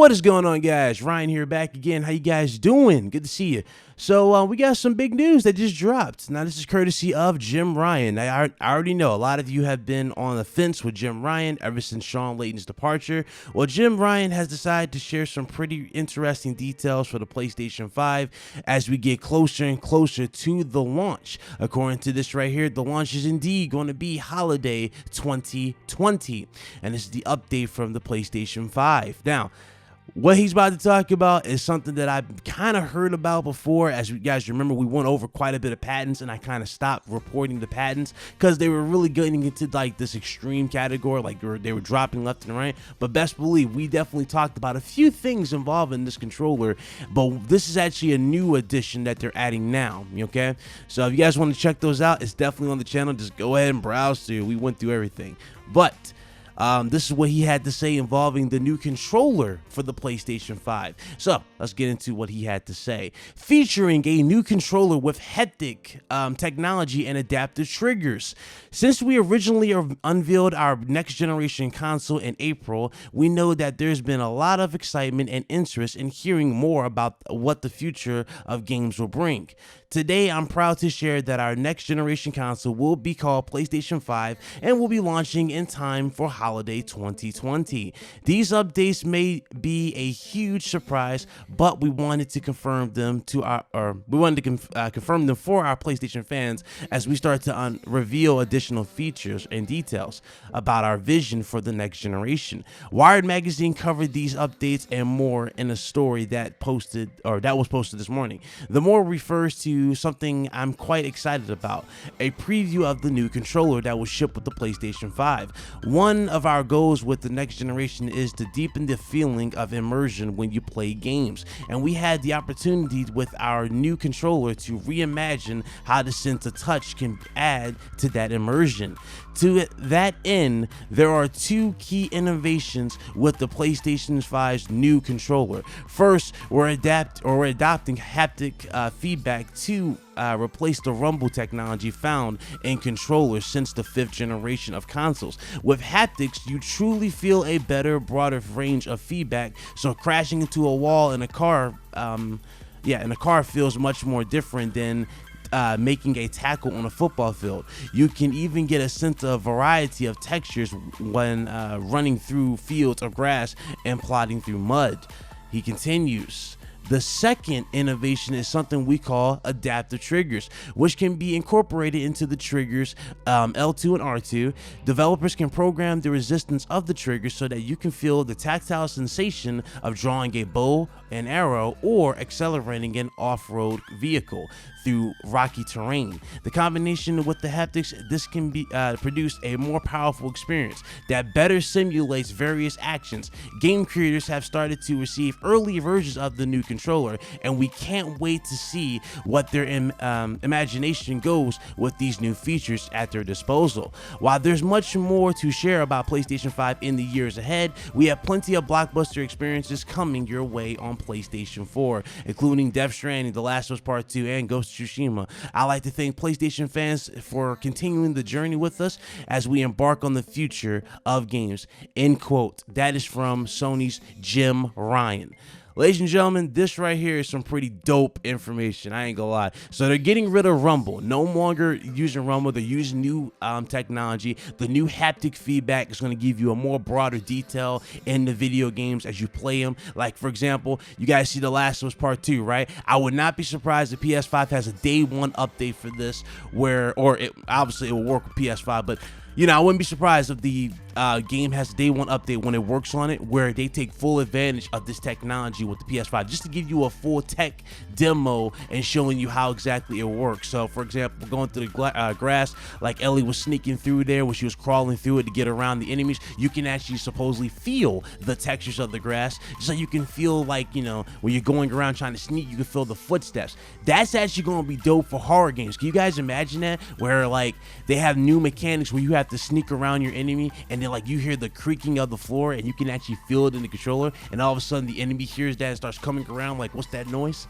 What is going on, guys? Ryan here, back again. How you guys doing? Good to see you. So we got some big news that just dropped. Now, this is courtesy of Jim Ryan. I already know a lot of you have been on the fence with Jim Ryan ever since Sean Layton's departure. Well, Jim Ryan has decided to share some pretty interesting details for the PlayStation 5 as we get closer and closer to the launch. According to this right here, the launch is indeed going to be holiday 2020. And this is the update from the PlayStation 5. Now, what he's about to talk about is something that I've kind of heard about before. As you guys remember, we went over quite a bit of patents, and I kind of stopped reporting the patents because they were really getting into like this extreme category, like they were dropping left and right. But best believe we definitely talked about a few things involving this controller, but this is actually a new addition that they're adding now. Okay, so if you guys want to check those out, it's definitely on the channel. Just go ahead and browse through. We went through everything, but this is what he had to say involving the new controller for the PlayStation 5. So let's get into what he had to say. Featuring a new controller with haptic technology and adaptive triggers. Since we originally unveiled our next generation console in April, we know that there's been a lot of excitement and interest in hearing more about what the future of games will bring. Today, I'm proud to share that our next generation console will be called PlayStation 5 and will be launching in time for holiday 2020. These updates may be a huge surprise, but we wanted to confirm them for our PlayStation fans as we start to reveal additional features and details about our vision for the next generation. Wired magazine covered these updates and more in a story that was posted this morning. The more refers to something I'm quite excited about, a preview of the new controller that will ship with the PlayStation 5. One of our goals with the next generation is to deepen the feeling of immersion when you play games, and we had the opportunity with our new controller to reimagine how the sense of touch can add to that immersion. To that end, there are two key innovations with the PlayStation 5's new controller. First, we're adopting haptic feedback to replace the rumble technology found in controllers since the 5th generation of consoles. With haptics, you truly feel a better, broader range of feedback, so crashing into a wall in a car, feels much more different than making a tackle on a football field. You can even get a sense of variety of textures when running through fields of grass and plodding through mud. He continues. The second innovation is something we call adaptive triggers, which can be incorporated into the triggers L2 and R2. Developers can program the resistance of the triggers so that you can feel the tactile sensation of drawing a bow and arrow or accelerating an off-road vehicle through rocky terrain. The combination with the haptics, this can be produce a more powerful experience that better simulates various actions. Game creators have started to receive early versions of the new controller, and we can't wait to see what their imagination goes with these new features at their disposal. While there's much more to share about PlayStation 5 in the years ahead, we have plenty of blockbuster experiences coming your way on PlayStation 4, including Death Stranding, The Last of Us Part 2, and Ghost of Tsushima. I'd like to thank PlayStation fans for continuing the journey with us as we embark on the future of games. End quote. That is from Sony's Jim Ryan. Ladies and gentlemen, this right here is some pretty dope information. I ain't gonna lie. So they're getting rid of Rumble. No longer using Rumble. They're using new technology. The new haptic feedback is going to give you a more broader detail in the video games as you play them. Like, for example, you guys see The Last of Us Part 2, right? I would not be surprised if PS5 has a day one update for this obviously it will work with PS5, but you know, I wouldn't be surprised if the game has a day one update when it works on it, where they take full advantage of this technology with the PS5, just to give you a full tech demo and showing you how exactly it works. So, for example, going through the grass, like Ellie was sneaking through there when she was crawling through it to get around the enemies, you can actually supposedly feel the textures of the grass, so you can feel like, you know, when you're going around trying to sneak, you can feel the footsteps. That's actually going to be dope for horror games. Can you guys imagine that? Where, like, they have new mechanics where you have to sneak around your enemy, and then like you hear the creaking of the floor and you can actually feel it in the controller, and all of a sudden the enemy hears that and starts coming around like, what's that noise?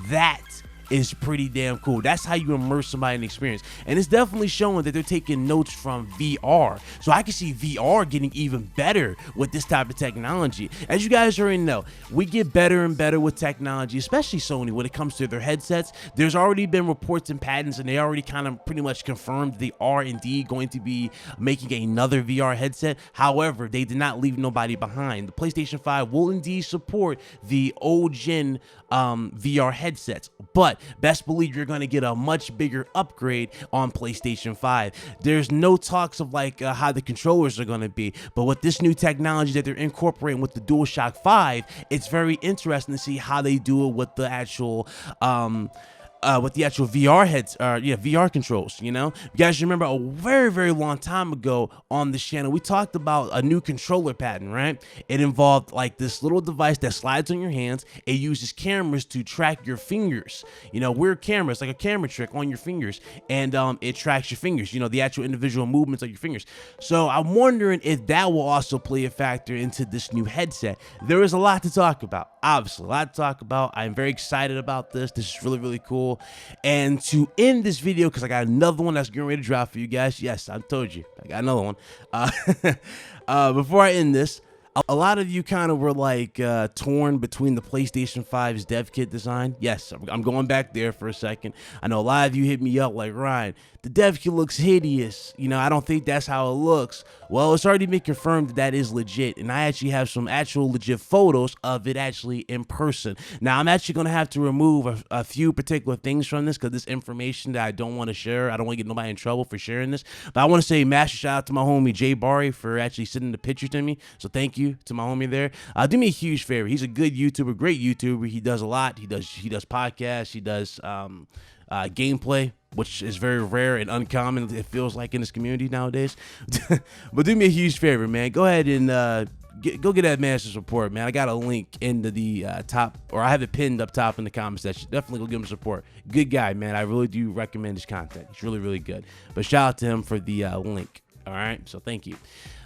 That is pretty damn cool. That's how you immerse somebody in the experience. And it's definitely showing that they're taking notes from VR. So I can see VR getting even better with this type of technology. As you guys already know, we get better and better with technology, especially Sony, when it comes to their headsets. There's already been reports and patents, and they already kind of pretty much confirmed they are indeed going to be making another VR headset. However, they did not leave nobody behind. The PlayStation 5 will indeed support the old gen VR headsets, but best believe you're going to get a much bigger upgrade on PlayStation 5. There's no talks of like how the controllers are going to be, but with this new technology that they're incorporating with the DualShock 5, it's very interesting to see how they do it with the actual VR heads, VR controls. You know, you guys remember a very, very long time ago on this channel, we talked about a new controller patent, right? It involved like this little device that slides on your hands. It uses cameras to track your fingers. You know, weird cameras, like a camera trick on your fingers, and it tracks your fingers. You know, the actual individual movements of your fingers. So I'm wondering if that will also play a factor into this new headset. There is a lot to talk about. Obviously, a lot to talk about. I'm very excited about this. This is really, really cool. And to end this video, because I got another one that's getting ready to drop for you guys. Yes, I told you, I got another one. Before I end this, a lot of you kind of were like torn between the PlayStation 5's dev kit design. Yes, I'm going back there for a second. I know a lot of you hit me up like, Ryan, the dev kit looks hideous. You know, I don't think that's how it looks. Well, it's already been confirmed that that is legit, and I actually have some actual legit photos of it actually in person. Now, I'm actually going to have to remove a few particular things from this because this information that I don't want to share. I don't want to get nobody in trouble for sharing this. But I want to say massive shout out to my homie Jay Barry for actually sending the picture to me. So thank you to my homie there. Do me a huge favor. He's a good YouTuber, great YouTuber. He does a lot. He does podcasts. He does gameplay, which is very rare and uncommon, it feels like, in this community nowadays. But do me a huge favor, man. Go ahead and go get that master's report, man. I got a link into the top, or I have it pinned up top in the comment section. Definitely go give him support. Good guy, man. I really do recommend his content. He's really, really good. But shout out to him for the link. All right, so thank you.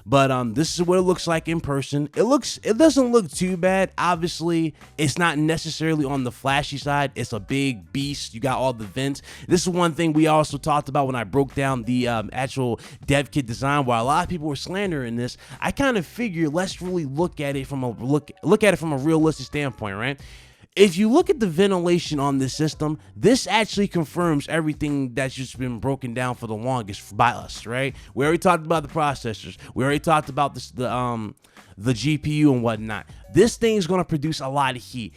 But this is what it looks like in person. It doesn't look too bad. Obviously, it's not necessarily on the flashy side. It's a big beast. You got all the vents. This is one thing we also talked about when I broke down the actual dev kit design. While a lot of people were slandering this, I kind of figured let's really look at it from a realistic standpoint, right? If you look at the ventilation on this system, this actually confirms everything that's just been broken down for the longest by us, right? We already talked about the processors. We already talked about this, the GPU and whatnot. This thing is going to produce a lot of heat.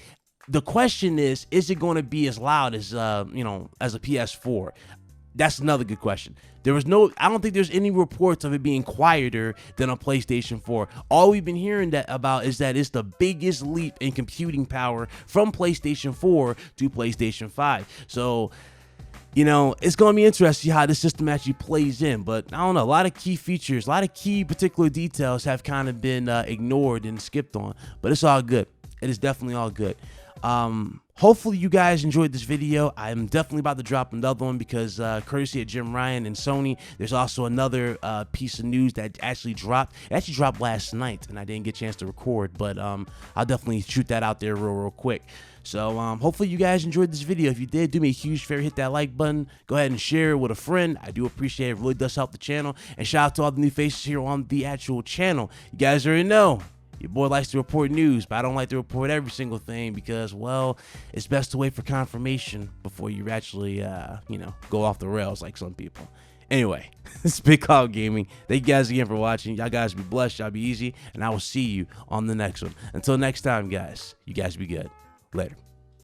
The question is it going to be as loud as as a PS4? That's another good question. I don't think there's any reports of it being quieter than a PlayStation 4. All we've been hearing about is that it's the biggest leap in computing power from PlayStation 4 to PlayStation 5. So, you know, it's going to be interesting to see how this system actually plays in. But I don't know, a lot of key features, a lot of key particular details have kind of been ignored and skipped on. But it's all good. It is definitely all good. Hopefully you guys enjoyed this video. I'm definitely about to drop another one because courtesy of Jim Ryan and Sony, there's also another piece of news that actually dropped. It actually dropped last night and I didn't get a chance to record, but I'll definitely shoot that out there real quick. So hopefully you guys enjoyed this video. If you did, do me a huge favor, hit that like button. Go ahead and share it with a friend. I do appreciate it. It really does help the channel. And shout out to all the new faces here on the actual channel. You guys already know, your boy likes to report news, but I don't like to report every single thing because, well, it's best to wait for confirmation before you actually, go off the rails like some people. Anyway, it's Big Cloud Gaming. Thank you guys again for watching. Y'all guys be blessed. Y'all be easy. And I will see you on the next one. Until next time, guys, you guys be good. Later.